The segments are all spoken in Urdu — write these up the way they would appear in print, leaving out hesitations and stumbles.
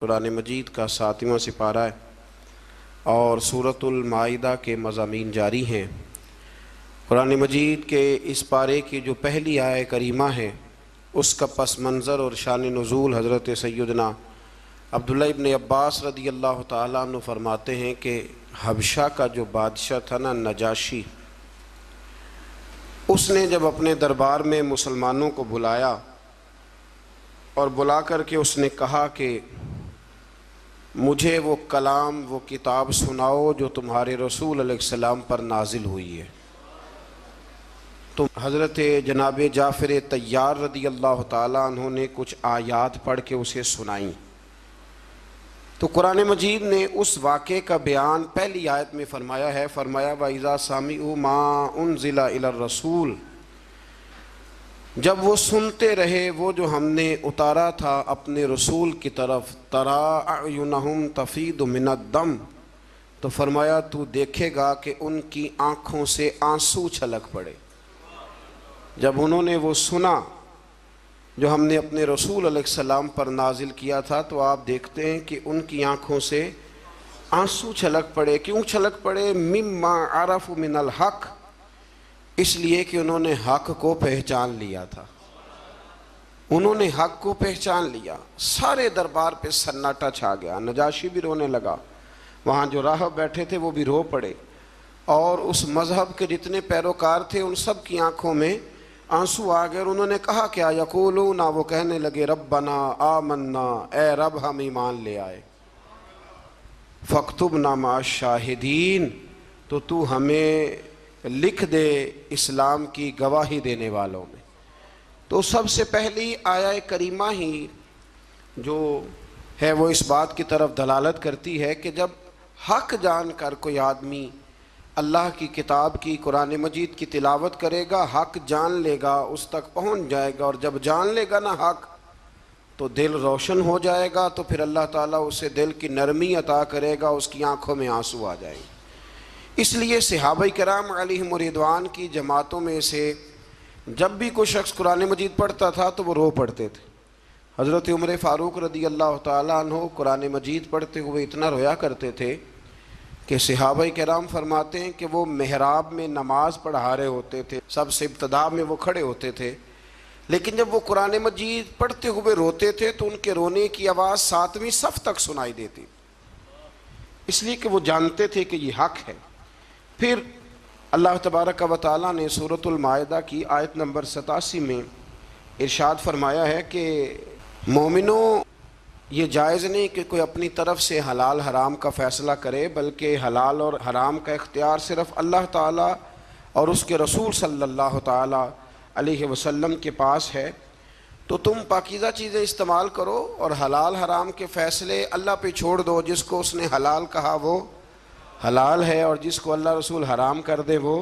قرآن مجید کا 7واں سپارہ ہے اور سورۃ المائدہ کے مضامین جاری ہیں۔ قرآن مجید کے اس پارے کی جو پہلی آیہ کریمہ ہے اس کا پس منظر اور شان نزول حضرت سیدنا عبداللہ ابن عباس رضی اللہ تعالیٰ عنہ فرماتے ہیں کہ حبشہ کا جو بادشاہ تھا نا نجاشی، اس نے جب اپنے دربار میں مسلمانوں کو بلایا اور بلا کر کے اس نے کہا کہ مجھے وہ کلام وہ کتاب سناؤ جو تمہارے رسول علیہ السلام پر نازل ہوئی ہے، تو حضرت جناب جعفر طیار رضی اللہ تعالیٰ عنہ نے کچھ آیات پڑھ کے اسے سنائیں۔ تو قرآن مجید نے اس واقعے کا بیان پہلی آیت میں فرمایا ہے، فرمایا وَإِذَا سَمِعُوا مَا أُنزِلَ إِلَى الرَّسُولِ، جب وہ سنتے رہے وہ جو ہم نے اتارا تھا اپنے رسول کی طرف، تَرَىٰ أَعْيُنَهُمْ تَفِيضُ مِنَ الدَّمِ، تو فرمایا تو دیکھے گا کہ ان کی آنکھوں سے آنسو چھلک پڑے۔ جب انہوں نے وہ سنا جو ہم نے اپنے رسول علیہ السلام پر نازل کیا تھا تو آپ دیکھتے ہیں کہ ان کی آنکھوں سے آنسو چھلک پڑے۔ کیوں چھلک پڑے؟ مما عرفوا من الحق، اس لیے کہ انہوں نے حق کو پہچان لیا تھا، انہوں نے حق کو پہچان لیا۔ سارے دربار پہ سناٹا چھا گیا، نجاشی بھی رونے لگا، وہاں جو راہب بیٹھے تھے وہ بھی رو پڑے، اور اس مذہب کے جتنے پیروکار تھے ان سب کی آنکھوں میں آنسو آ گئے، اور انہوں نے کہا کیا؟ یقولون، وہ کہنے لگے ربنا آمنا، اے رب ہم ایمان لے آئے، فاکتبنا مع الشاہدین، تو ہمیں لکھ دے اسلام کی گواہی دینے والوں میں۔ تو سب سے پہلی آیہ کریمہ ہی جو ہے وہ اس بات کی طرف دلالت کرتی ہے کہ جب حق جان کر کوئی آدمی اللہ کی کتاب کی قرآن مجید کی تلاوت کرے گا، حق جان لے گا، اس تک پہنچ جائے گا، اور جب جان لے گا نا حق تو دل روشن ہو جائے گا، تو پھر اللہ تعالیٰ اسے دل کی نرمی عطا کرے گا، اس کی آنکھوں میں آنسو آ جائیں گے۔ اس لیے صحابہ کرام علیہم رضوان کی جماعتوں میں سے جب بھی کوئی شخص قرآن مجید پڑھتا تھا تو وہ رو پڑھتے تھے۔ حضرت عمر فاروق رضی اللہ تعالیٰ عنہ قرآن مجید پڑھتے ہوئے اتنا رویا کرتے تھے کہ صحابہ کرام فرماتے ہیں کہ وہ محراب میں نماز پڑھا رہے ہوتے تھے، سب سے ابتدا میں وہ کھڑے ہوتے تھے، لیکن جب وہ قرآن مجید پڑھتے ہوئے روتے تھے تو ان کے رونے کی آواز 7ویں صف تک سنائی دیتی، اس لیے کہ وہ جانتے تھے کہ یہ حق ہے۔ پھر اللہ تبارک و تعالیٰ نے سورۃ المائدہ کی آیت نمبر 87 میں ارشاد فرمایا ہے کہ مومنوں، یہ جائز نہیں کہ کوئی اپنی طرف سے حلال حرام کا فیصلہ کرے، بلکہ حلال اور حرام کا اختیار صرف اللہ تعالیٰ اور اس کے رسول صلی اللہ تعالیٰ علیہ وسلم کے پاس ہے۔ تو تم پاکیزہ چیزیں استعمال کرو اور حلال حرام کے فیصلے اللہ پہ چھوڑ دو، جس کو اس نے حلال کہا وہ حلال ہے، اور جس کو اللہ رسول حرام کر دے وہ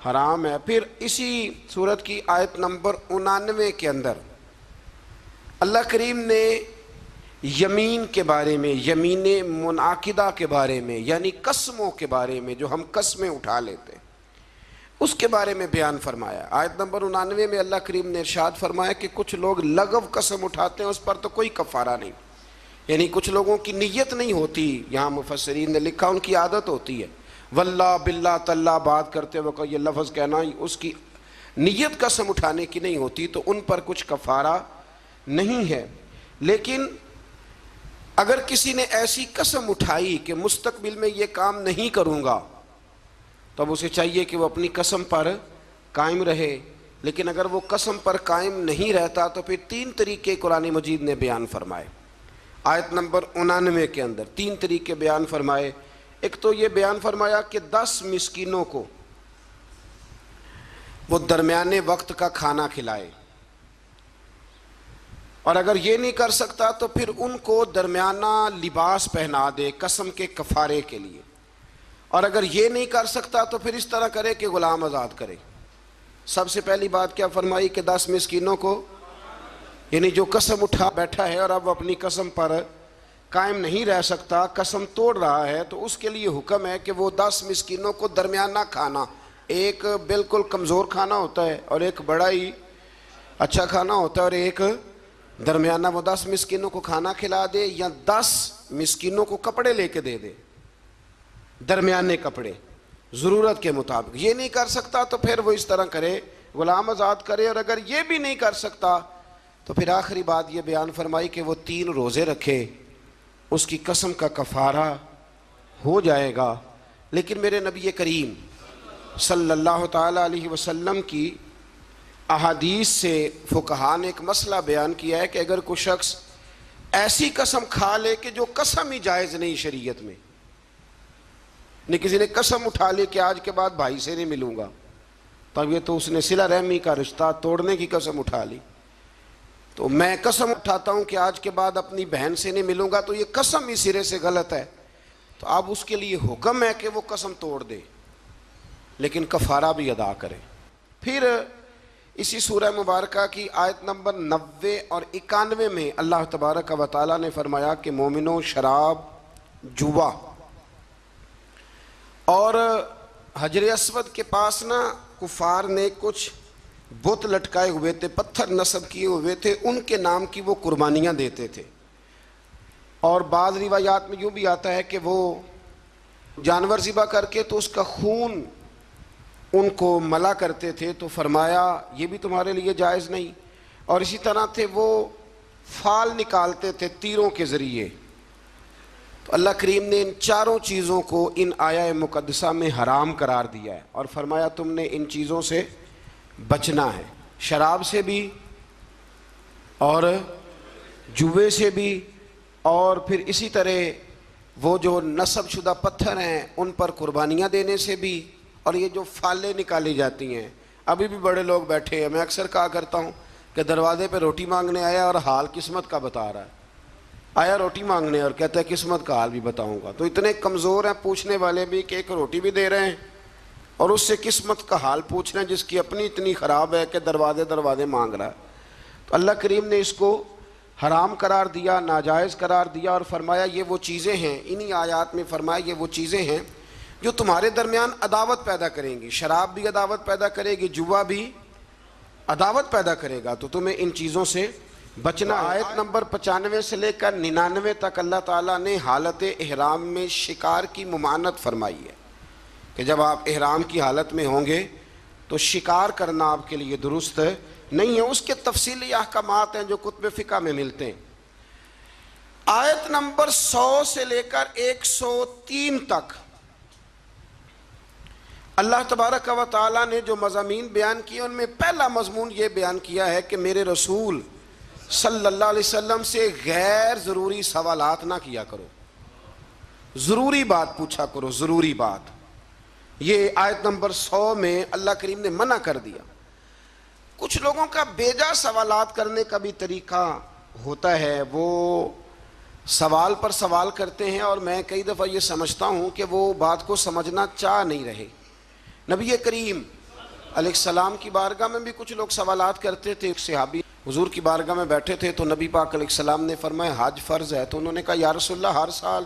حرام ہے۔ پھر اسی سورت کی آیت نمبر 99 کے اندر اللہ کریم نے یمین کے بارے میں، یمین منعقدہ کے بارے میں، یعنی قسموں کے بارے میں جو ہم قسمیں اٹھا لیتے ہیں، اس کے بارے میں بیان فرمایا۔ آیت نمبر 99 میں اللہ کریم نے ارشاد فرمایا کہ کچھ لوگ لغو قسم اٹھاتے ہیں، اس پر تو کوئی کفارہ نہیں، یعنی کچھ لوگوں کی نیت نہیں ہوتی، یہاں مفسرین نے لکھا ان کی عادت ہوتی ہے واللہ باللہ تاللہ بات کرتے وقت یہ لفظ کہنا، اس کی نیت قسم اٹھانے کی نہیں ہوتی، تو ان پر کچھ کفارہ نہیں ہے۔ لیکن اگر کسی نے ایسی قسم اٹھائی کہ مستقبل میں یہ کام نہیں کروں گا، تو اب اسے چاہیے کہ وہ اپنی قسم پر قائم رہے، لیکن اگر وہ قسم پر قائم نہیں رہتا تو پھر 3 طریقے قرآن مجید نے بیان فرمائے۔ آیت نمبر 99 کے اندر 3 طریقے بیان فرمائے۔ ایک تو یہ بیان فرمایا کہ 10 مسکینوں کو وہ درمیانے وقت کا کھانا کھلائے، اور اگر یہ نہیں کر سکتا تو پھر ان کو درمیانہ لباس پہنا دے قسم کے کفارے کے لیے، اور اگر یہ نہیں کر سکتا تو پھر اس طرح کرے کہ غلام آزاد کرے۔ سب سے پہلی بات کیا فرمائی کہ 10 مسکینوں کو، یعنی جو قسم اٹھا بیٹھا ہے اور اب اپنی قسم پر قائم نہیں رہ سکتا، قسم توڑ رہا ہے، تو اس کے لیے حکم ہے کہ وہ 10 مسکینوں کو درمیانہ کھانا، ایک بالکل کمزور کھانا ہوتا ہے اور ایک بڑا ہی اچھا کھانا ہوتا ہے اور ایک درمیانہ وہ 10 مسکینوں کو کھانا کھلا دے یا 10 مسکینوں کو کپڑے لے کے دے دے، درمیانے کپڑے ضرورت کے مطابق۔ یہ نہیں کر سکتا تو پھر وہ اس طرح کرے، غلام آزاد کرے، اور اگر یہ بھی نہیں کر سکتا تو پھر آخری بات یہ بیان فرمائی کہ وہ 3 روزے رکھے، اس کی قسم کا کفارہ ہو جائے گا۔ لیکن میرے نبی کریم صلی اللہ تعالیٰ علیہ وسلم کی احادیث سے فقہاء نے ایک مسئلہ بیان کیا ہے کہ اگر کوئی شخص ایسی قسم کھا لے کہ جو قسم ہی جائز نہیں شریعت میں، نہیں کسی نے قسم اٹھا لی کہ آج کے بعد بھائی سے نہیں ملوں گا، تب یہ تو اس نے صلہ رحمی کا رشتہ توڑنے کی قسم اٹھا لی، تو میں قسم اٹھاتا ہوں کہ آج کے بعد اپنی بہن سے نہیں ملوں گا، تو یہ قسم ہی سرے سے غلط ہے، تو اب اس کے لیے حکم ہے کہ وہ قسم توڑ دے لیکن کفارہ بھی ادا کرے۔ پھر اسی سورہ مبارکہ کی آیت نمبر 90 اور 91 میں اللہ تبارک و تعالیٰ نے فرمایا کہ مومنوں، شراب، جوا اور حجر اسود کے پاس نا کفار نے کچھ بت لٹکائے ہوئے تھے، پتھر نصب کیے ہوئے تھے، ان کے نام کی وہ قربانیاں دیتے تھے، اور بعض روایات میں یوں بھی آتا ہے کہ وہ جانور ذبح کر کے تو اس کا خون ان کو ملا کرتے تھے، تو فرمایا یہ بھی تمہارے لیے جائز نہیں۔ اور اسی طرح تھے وہ فال نکالتے تھے تیروں کے ذریعے، تو اللہ کریم نے ان چاروں چیزوں کو ان آیہ مقدسہ میں حرام قرار دیا ہے، اور فرمایا تم نے ان چیزوں سے بچنا ہے، شراب سے بھی اور جوے سے بھی، اور پھر اسی طرح وہ جو نصب شدہ پتھر ہیں ان پر قربانیاں دینے سے بھی، اور یہ جو فالیں نکالی جاتی ہیں۔ ابھی بھی بڑے لوگ بیٹھے ہیں، میں اکثر کہا کرتا ہوں کہ دروازے پہ روٹی مانگنے آیا اور حال قسمت کا بتا رہا ہے، آیا روٹی مانگنے اور کہتا ہے قسمت کا حال بھی بتاؤں گا، تو اتنے کمزور ہیں پوچھنے والے بھی کہ ایک روٹی بھی دے رہے ہیں اور اس سے قسمت کا حال پوچھ رہے ہیں جس کی اپنی اتنی خراب ہے کہ دروازے مانگ رہا ہے۔ تو اللہ کریم نے اس کو حرام قرار دیا، ناجائز قرار دیا، اور فرمایا یہ وہ چیزیں ہیں، انہی آیات میں فرمایا یہ وہ چیزیں ہیں جو تمہارے درمیان عداوت پیدا کریں گی، شراب بھی عداوت پیدا کرے گی، جوا بھی عداوت پیدا کرے گا، تو تمہیں ان چیزوں سے بچنا۔ آیت نمبر 95 سے لے کر 99 تک اللہ تعالیٰ نے حالت احرام میں شکار کی ممانعت فرمائی ہے کہ جب آپ احرام کی حالت میں ہوں گے تو شکار کرنا آپ کے لیے درست نہیں ہے، اس کے تفصیلی احکامات ہیں جو کتب فقہ میں ملتے ہیں۔ آیت نمبر 100 سے لے کر 103 تک اللہ تبارک و تعالیٰ نے جو مضامین بیان کیے ان میں پہلا مضمون یہ بیان کیا ہے کہ میرے رسول صلی اللہ علیہ وسلم سے غیر ضروری سوالات نہ کیا کرو، ضروری بات پوچھا کرو، ضروری بات۔ یہ آیت نمبر 100 میں اللہ کریم نے منع کر دیا۔ کچھ لوگوں کا بیجا سوالات کرنے کا بھی طریقہ ہوتا ہے، وہ سوال پر سوال کرتے ہیں، اور میں کئی دفعہ یہ سمجھتا ہوں کہ وہ بات کو سمجھنا چاہ نہیں رہے۔ نبی کریم علیہ السلام کی بارگاہ میں بھی کچھ لوگ سوالات کرتے تھے، ایک صحابی حضور کی بارگاہ میں بیٹھے تھے تو نبی پاک علیہ السلام نے فرمایا حج فرض ہے، تو انہوں نے کہا یا رسول اللہ ہر سال،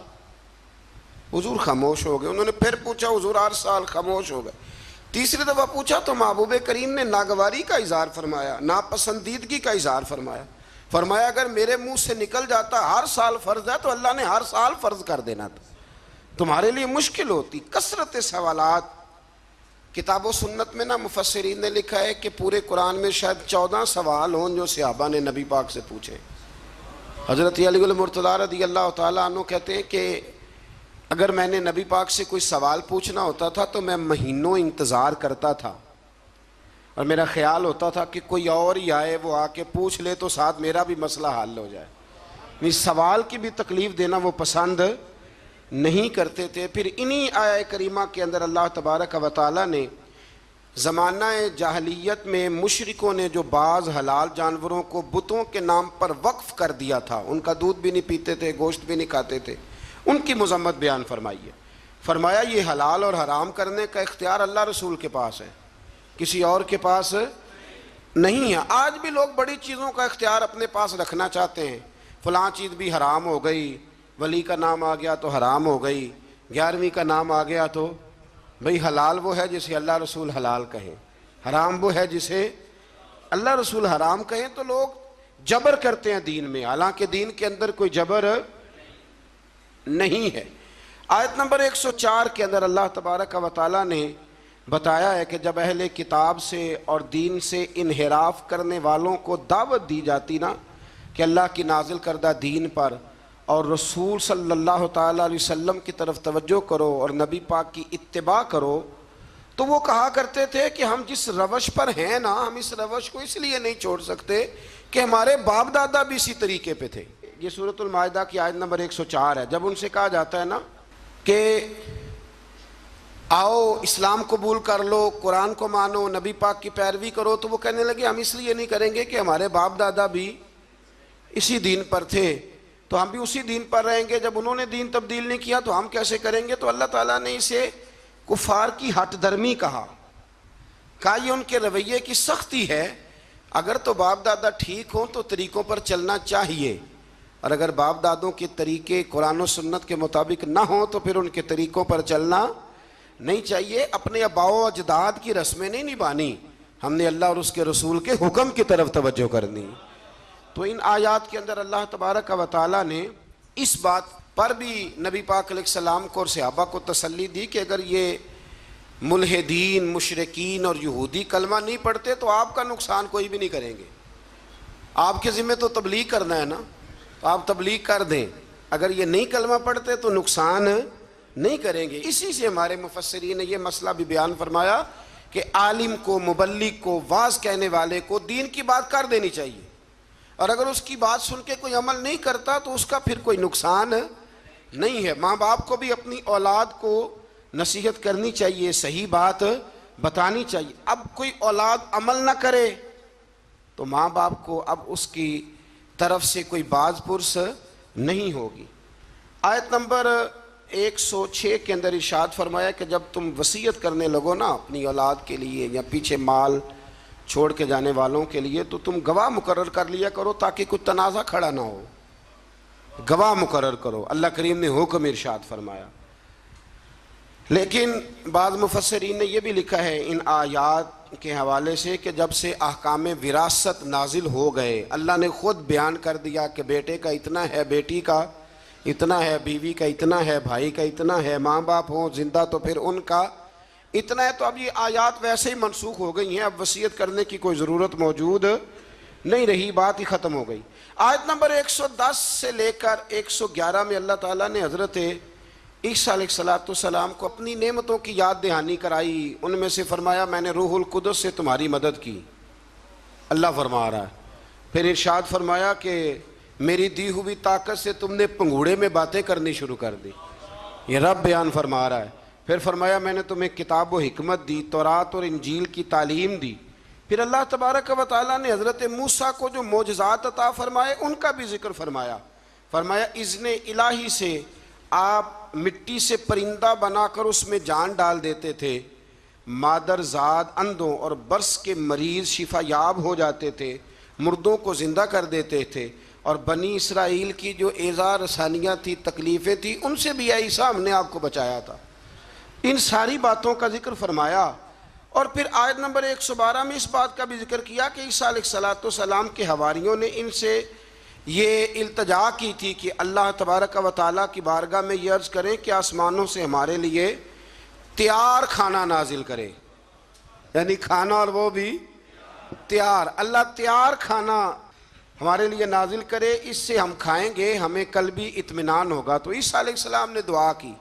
حضور خاموش ہو گئے۔ انہوں نے پھر پوچھا، حضور ہر سال، خاموش ہو گئے۔ تیسری دفعہ پوچھا تو محبوب کریم نے ناگواری کا اظہار فرمایا، ناپسندیدگی کا اظہار فرمایا اگر میرے منہ سے نکل جاتا ہر سال فرض ہے تو اللہ نے ہر سال فرض کر دینا تھا، تمہارے لیے مشکل ہوتی۔ کثرت سوالات، کتاب و سنت میں نا مفسرین نے لکھا ہے کہ پورے قرآن میں شاید 14 سوال ہوں جو صحابہ نے نبی پاک سے پوچھے۔ حضرت علی المرتضیٰ رضی اللہ تعالیٰ عنہ کہتے ہیں کہ اگر میں نے نبی پاک سے کوئی سوال پوچھنا ہوتا تھا تو میں مہینوں انتظار کرتا تھا، اور میرا خیال ہوتا تھا کہ کوئی اور ہی آئے، وہ آ کے پوچھ لے تو ساتھ میرا بھی مسئلہ حل ہو جائے۔ سوال کی بھی تکلیف دینا وہ پسند نہیں کرتے تھے۔ پھر انہی آیہ کریمہ کے اندر اللہ تبارک و تعالیٰ نے زمانہ جاہلیت میں مشرکوں نے جو بعض حلال جانوروں کو بتوں کے نام پر وقف کر دیا تھا، ان کا دودھ بھی نہیں پیتے تھے، گوشت بھی نہیں کھاتے تھے، ان کی مذمت بیان فرمائی ہے۔ فرمایا یہ حلال اور حرام کرنے کا اختیار اللہ رسول کے پاس ہے، کسی اور کے پاس نہیں ہے۔ آج بھی لوگ بڑی چیزوں کا اختیار اپنے پاس رکھنا چاہتے ہیں، فلاں چیز بھی حرام ہو گئی، ولی کا نام آ گیا تو حرام ہو گئی، 11ویں کا نام آ گیا تو بھئی حلال وہ ہے جسے اللہ رسول حلال کہیں، حرام وہ ہے جسے اللہ رسول حرام کہیں۔ تو لوگ جبر کرتے ہیں دین میں، حالانکہ دین کے اندر کوئی جبر نہیں ہے۔ آیت نمبر 104 کے اندر اللہ تبارک و تعالیٰ نے بتایا ہے کہ جب اہل کتاب سے اور دین سے انحراف کرنے والوں کو دعوت دی جاتی نا کہ اللہ کی نازل کردہ دین پر اور رسول صلی اللہ تعالیٰ علیہ وسلم کی طرف توجہ کرو اور نبی پاک کی اتباع کرو، تو وہ کہا کرتے تھے کہ ہم جس روش پر ہیں نا، ہم اس روش کو اس لیے نہیں چھوڑ سکتے کہ ہمارے باپ دادا بھی اسی طریقے پہ تھے۔ یہ سورۃ المائدہ کی آیت نمبر 104 ہے۔ جب ان سے کہا جاتا ہے نا کہ آؤ اسلام قبول کر لو، قرآن کو مانو، نبی پاک کی پیروی کرو، تو وہ کہنے لگے ہم اس لیے نہیں کریں گے کہ ہمارے باپ دادا بھی اسی دین پر تھے، تو ہم بھی اسی دین پر رہیں گے۔ جب انہوں نے دین تبدیل نہیں کیا تو ہم کیسے کریں گے؟ تو اللہ تعالیٰ نے اسے کفار کی ہٹ درمی کہا یہ ان کے رویے کی سختی ہے۔ اگر تو باپ دادا ٹھیک ہوں تو طریقوں پر چلنا چاہیے، اور اگر باپ دادوں کے طریقے قرآن و سنت کے مطابق نہ ہوں تو پھر ان کے طریقوں پر چلنا نہیں چاہیے۔ اپنے آباء و اجداد کی رسمیں نہیں نبھانی، ہم نے اللہ اور اس کے رسول کے حکم کی طرف توجہ کرنی۔ تو ان آیات کے اندر اللہ تبارک و تعالیٰ نے اس بات پر بھی نبی پاک علیہ السلام کو اور صحابہ کو تسلی دی کہ اگر یہ ملحدین، مشرکین اور یہودی کلمہ نہیں پڑھتے تو آپ کا نقصان کوئی بھی نہیں کریں گے۔ آپ کے ذمہ تو تبلیغ کرنا ہے نا، تو آپ تبلیغ کر دیں۔ اگر یہ نہیں کلمہ پڑھتے تو نقصان نہیں کریں گے۔ اسی سے ہمارے مفسرین نے یہ مسئلہ بھی بیان فرمایا کہ عالم کو، مبلغ کو، واعظ کہنے والے کو دین کی بات کر دینی چاہیے، اور اگر اس کی بات سن کے کوئی عمل نہیں کرتا تو اس کا پھر کوئی نقصان نہیں ہے۔ ماں باپ کو بھی اپنی اولاد کو نصیحت کرنی چاہیے، صحیح بات بتانی چاہیے۔ اب کوئی اولاد عمل نہ کرے تو ماں باپ کو اب اس کی طرف سے کوئی باز پرس نہیں ہوگی۔ آیت نمبر 106 کے اندر ارشاد فرمایا کہ جب تم وصیت کرنے لگو نا اپنی اولاد کے لیے یا پیچھے مال چھوڑ کے جانے والوں کے لیے، تو تم گواہ مقرر کر لیا کرو تاکہ کوئی تنازع کھڑا نہ ہو۔ گواہ مقرر کرو، اللہ کریم نے حکم ارشاد فرمایا۔ لیکن بعض مفسرین نے یہ بھی لکھا ہے ان آیات کے حوالے سے کہ جب سے احکام وراثت نازل ہو گئے، اللہ نے خود بیان کر دیا کہ بیٹے کا اتنا ہے، بیٹی کا اتنا ہے، بیوی کا اتنا ہے، بھائی کا اتنا ہے، ماں باپ ہوں زندہ تو پھر ان کا اتنا ہے، تو اب یہ آیات ویسے ہی منسوخ ہو گئی ہیں، اب وصیت کرنے کی کوئی ضرورت موجود نہیں رہی، بات ہی ختم ہو گئی۔ آیت نمبر 110 سے لے کر 111 میں اللہ تعالیٰ نے حضرت عیسیٰ علیہ السلام کو اپنی نعمتوں کی یاد دہانی کرائی۔ ان میں سے فرمایا میں نے روح القدس سے تمہاری مدد کی، اللہ فرما رہا ہے۔ پھر ارشاد فرمایا کہ میری دی ہوئی طاقت سے تم نے پنگوڑے میں باتیں کرنی شروع کر دی، یہ رب بیان فرما رہا ہے۔ پھر فرمایا میں نے تمہیں کتاب و حکمت دی، تورات اور انجیل کی تعلیم دی۔ پھر اللہ تبارک و تعالیٰ نے حضرت موسیٰ کو جو معجزات عطا فرمائے ان کا بھی ذکر فرمایا۔ فرمایا اذن الہی سے آپ مٹی سے پرندہ بنا کر اس میں جان ڈال دیتے تھے، مادر زاد اندھوں اور برس کے مریض شفا یاب ہو جاتے تھے، مردوں کو زندہ کر دیتے تھے، اور بنی اسرائیل کی جو ایذا رسانیاں تھی، تکلیفیں تھی، ان سے بھی عیسیٰ ہم نے آپ کو بچایا تھا۔ ان ساری باتوں کا ذکر فرمایا۔ اور پھر آیت نمبر 112 میں اس بات کا بھی ذکر کیا کہ عیسیٰ علیہ السلام کے حواریوں نے ان سے یہ التجا کی تھی کہ اللہ تبارک و تعالیٰ کی بارگاہ میں یہ عرض کریں کہ آسمانوں سے ہمارے لیے تیار کھانا نازل کرے، یعنی کھانا اور وہ بھی تیار، اللہ تیار کھانا ہمارے لیے نازل کرے، اس سے ہم کھائیں گے، ہمیں قلبی اطمینان ہوگا۔ تو عیسیٰ علیہ السلام نے دعا کی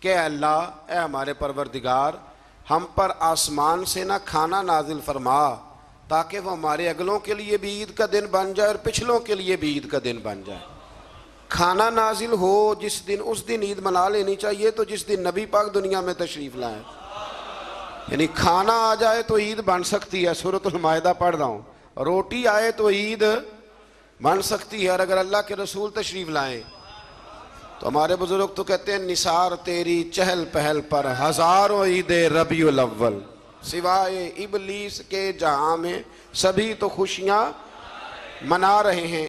کہ اے اللہ، اے ہمارے پروردگار، ہم پر آسمان سے نہ کھانا نازل فرما تاکہ وہ ہمارے اگلوں کے لیے بھی عید کا دن بن جائے اور پچھلوں کے لیے بھی عید کا دن بن جائے۔ کھانا نازل ہو جس دن، اس دن عید منا لینی چاہیے، تو جس دن نبی پاک دنیا میں تشریف لائیں، یعنی کھانا آ جائے تو عید بن سکتی ہے۔ سورۃ المائدہ پڑھ رہا ہوں، روٹی آئے تو عید بن سکتی ہے، اور اگر اللہ کے رسول تشریف لائیں تو ہمارے بزرگ تو کہتے ہیں نثار تیری چہل پہل پر ہزاروں عید ربیع الاول، سوائے ابلیس کے جہاں میں سبھی تو خوشیاں منا رہے ہیں۔